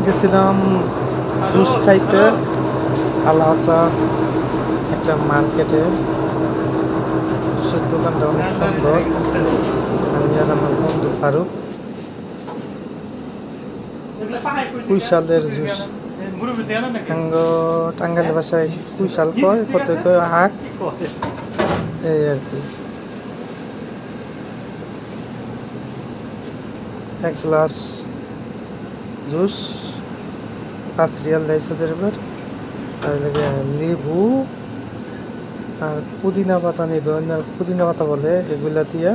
গেছিলাম জুস খাইতে আল আসাদ একটা মার্কেটে। জুসের দোকানটা অনেক সুন্দর। আমি আর আমার বন্ধু ফারুক কুইশালের জুস টাঙ্গাইল ভাষায় কুইশাল কয়, কত কয় আখ, এই আর কি। এক গ্লাস জুস 5 রিয়াল দেয়ছে এবার। আর লেবু আর পুদিনা পাতা নিয়ে পুদিনা পাতা বলে, এগুলা দিয়া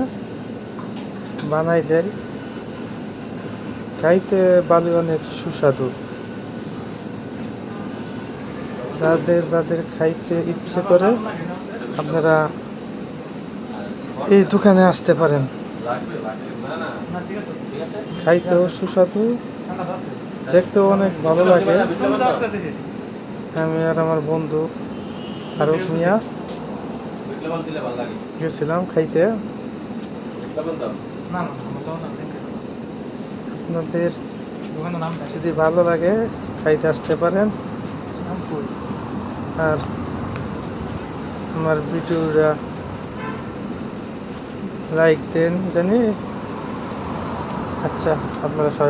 বানাই দেয়। খাইতে বালি অনেক সুস্বাদু। যাদের যাদের খাইতে ইচ্ছে করে আপনারা এই দোকানে আসতে পারেন। খাইতেও সুস্বাদু, দেখতেও অনেক ভালো লাগে। আমি আর আমার বন্ধু ফারুক মিয়া গেছিলাম খাইতে। আপনাদের যদি ভালো লাগে খাইতে আসতে পারেন। আর আমার ভিডিওটা লাইক দেন জানি। আচ্ছা, আপনারা সবাই